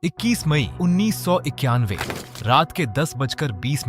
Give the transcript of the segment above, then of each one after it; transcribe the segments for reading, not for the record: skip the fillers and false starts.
21 मई 1991 रात के 10:20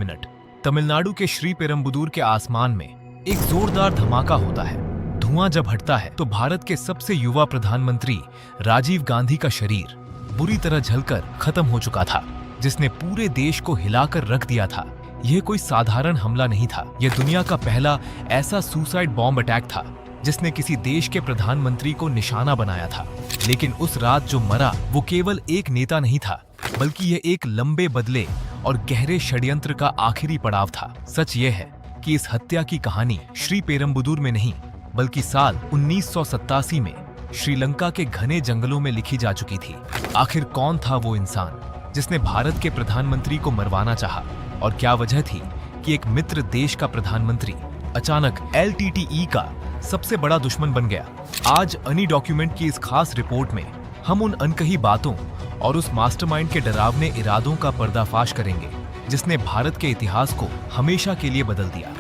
तमिलनाडु के श्रीपेरम्बुदूर के आसमान में एक जोरदार धमाका होता है। धुआं जब हटता है तो भारत के सबसे युवा प्रधानमंत्री राजीव गांधी का शरीर बुरी तरह जलकर खत्म हो चुका था, जिसने पूरे देश को हिलाकर रख दिया था। यह कोई साधारण हमला नहीं था, यह दुनिया का पहला ऐसा सुसाइड बॉम्ब अटैक था जिसने किसी देश के प्रधानमंत्री को निशाना बनाया था। लेकिन उस रात जो मरा वो केवल एक नेता नहीं था, बल्कि यह एक लंबे बदले और गहरे षड्यंत्र का आखिरी पड़ाव था। सच ये है कि इस हत्या की कहानी श्रीपेरम्बुदूर में नहीं, बल्कि साल 1987 में श्रीलंका के घने जंगलों में लिखी जा चुकी थी। आखिर कौन था वो इंसान जिसने भारत के प्रधानमंत्री को मरवाना चाहा, और क्या वजह थी कि एक मित्र देश का प्रधानमंत्री अचानक LTTE का सबसे बड़ा दुश्मन बन गया। आज अनी डॉक्यूमेंट की इस खास रिपोर्ट में हम उन अनकही बातों और उस मास्टरमाइंड के डरावने इरादों का पर्दाफाश करेंगे जिसने भारत के इतिहास को हमेशा के लिए बदल दिया।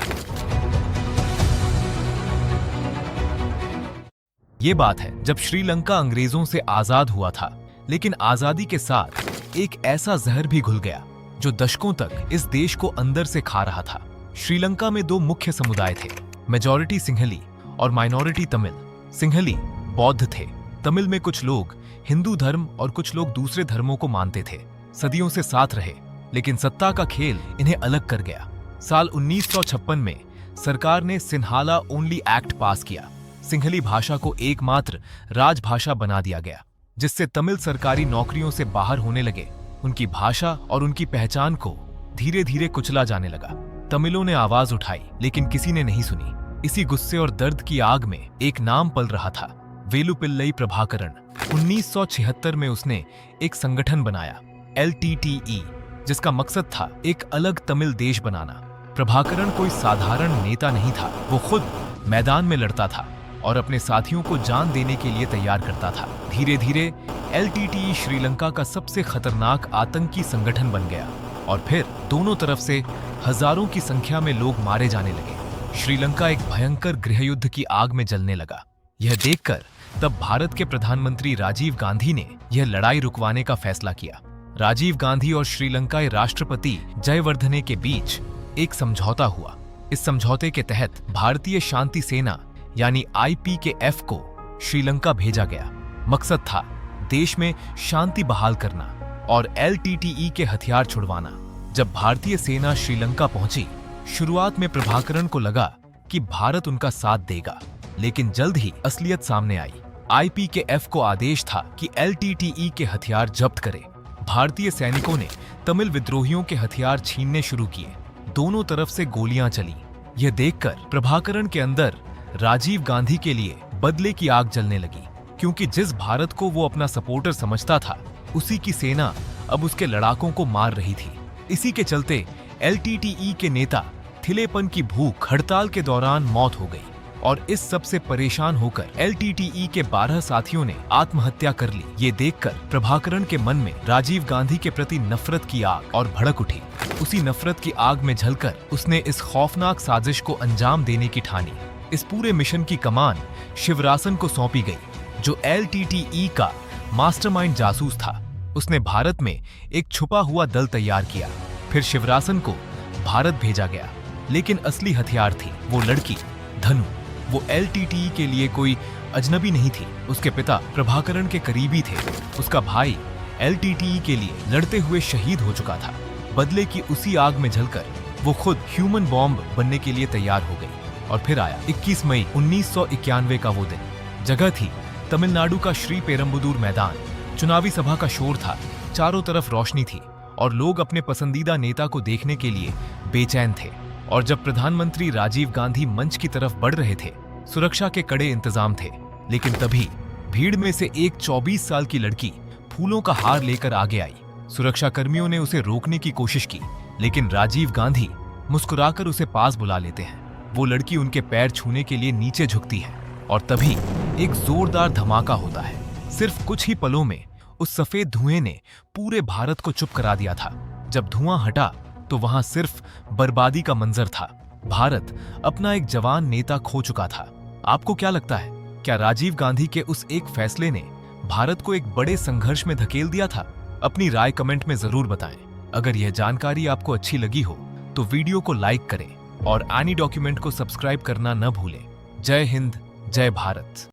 ये बात है जब श्रीलंका अंग्रेजों से आजाद हुआ था, लेकिन आजादी के साथ एक ऐसा जहर भी घुल गया जो दशकों तक इस देश को अंदर से खा रहा था। श्रीलंका में दो मुख्य समुदाय थे, मेजॉरिटी सिंहली और माइनॉरिटी तमिल। सिंहली बौद्ध थे। तमिल में कुछ लोग हिंदू धर्म और कुछ लोग दूसरे धर्मों को मानते थे। सदियों से साथ रहे, लेकिन सत्ता का खेल इन्हें अलग कर गया। साल 1956 में सरकार ने सिन्हाला ओनली एक्ट पास किया। सिंहली भाषा को एकमात्र राजभाषा बना दिया गया, जिससे तमिल सरकारी नौकरियों से बाहर होने लगे। उनकी भाषा और उनकी पहचान को धीरे धीरे कुचला जाने लगा। तमिलों ने आवाज उठाई, लेकिन किसी ने नहीं सुनी। इसी गुस्से और दर्द की आग में एक नाम पल रहा था, वेलुपिल्लई प्रभाकरण। 1976 में उसने एक संगठन बनाया, LTTE, जिसका मकसद था एक अलग तमिल देश बनाना। प्रभाकरण कोई साधारण नेता नहीं था, वो खुद मैदान में लड़ता था और अपने साथियों को जान देने के लिए तैयार करता था। धीरे धीरे LTTE श्रीलंका का सबसे खतरनाक आतंकी संगठन बन गया और फिर दोनों तरफ से हजारों की संख्या में लोग मारे जाने लगे। श्रीलंका एक भयंकर गृहयुद्ध की आग में जलने लगा। यह देखकर तब भारत के प्रधानमंत्री राजीव गांधी ने यह लड़ाई रुकवाने का फैसला किया। राजीव गांधी और श्रीलंकाई राष्ट्रपति जयवर्धने के बीच एक समझौता हुआ। इस समझौते के तहत भारतीय शांति सेना यानी IPKF को श्रीलंका भेजा गया। मकसद था देश में शांति बहाल करना और LTTE के हथियार छुड़वाना। जब भारतीय सेना श्रीलंका पहुंची, शुरुआत में प्रभाकरण को लगा कि भारत उनका साथ देगा, लेकिन जल्द ही असलियत सामने आई। IPKF को आदेश था कि LTTE के हथियार जब्त करे। भारतीय सैनिकों ने तमिल विद्रोहियों के हथियार छीनने शुरू किए। दोनों तरफ से गोलियां चली। यह देखकर प्रभाकरण के अंदर राजीव गांधी के लिए बदले की आग जलने लगी, क्योंकि जिस भारत को वो अपना सपोर्टर समझता था, उसी की सेना अब उसके लड़ाकों को मार रही थी। इसी के चलते LTTE के नेता थिलेपन की भूख हड़ताल के दौरान मौत हो गई और इस सब से परेशान होकर LTTE के 12 साथियों ने आत्महत्या कर ली। ये देखकर प्रभाकरण के मन में राजीव गांधी के प्रति नफरत की आग और भड़क उठी। उसी नफरत की आग में जलकर उसने इस खौफनाक साजिश को अंजाम देने की ठानी। इस पूरे मिशन की कमान शिवरासन को सौंपी गई, जो LTTE का मास्टरमाइंड जासूस था। उसने भारत में एक छुपा हुआ दल तैयार किया। फिर शिवरासन को भारत भेजा गया, लेकिन असली हथियार थी वो लड़की धनु। वो LTTE के लिए कोई अजनबी नहीं थी। उसके पिता प्रभाकरण के करीबी थे। उसका भाई LTTE के लिए लड़ते हुए शहीद हो चुका था। बदले की उसी आग में जलकर वो खुद ह्यूमन बॉम्ब बनने के लिए तैयार हो गई। और फिर आया 21 मई 1991 का वो दिन। जगह थी तमिलनाडु का श्रीपेरम्बुदूर मैदान। चुनावी सभा का शोर था, चारों तरफ रोशनी थी और लोग अपने पसंदीदा नेता को देखने के लिए बेचैन थे। और जब प्रधानमंत्री राजीव गांधी मंच की तरफ बढ़ रहे थे, सुरक्षा के कड़े इंतजाम थे। लेकिन तभी भीड़ में से एक 24 साल की लड़की फूलों का हार लेकर आगे आई। सुरक्षा कर्मियों ने उसे रोकने की कोशिश की, लेकिन राजीव गांधी मुस्कुराकर उसे पास बुला लेते हैं। वो लड़की उनके पैर छूने के लिए नीचे झुकती है और तभी एक जोरदार धमाका होता है। सिर्फ कुछ ही पलों में उस सफेद धुएं ने पूरे भारत को चुप करा दिया था। जब धुआं हटा तो वहां सिर्फ बर्बादी का मंजर था। भारत अपना एक जवान नेता खो चुका था। आपको क्या लगता है, क्या राजीव गांधी के उस एक फैसले ने भारत को एक बड़े संघर्ष में धकेल दिया था? अपनी राय कमेंट में जरूर बताएं। अगर यह जानकारी आपको अच्छी लगी हो तो वीडियो को लाइक करें और एनी डॉक्यूमेंट को सब्सक्राइब करना न भूलें। जय हिंद, जय भारत।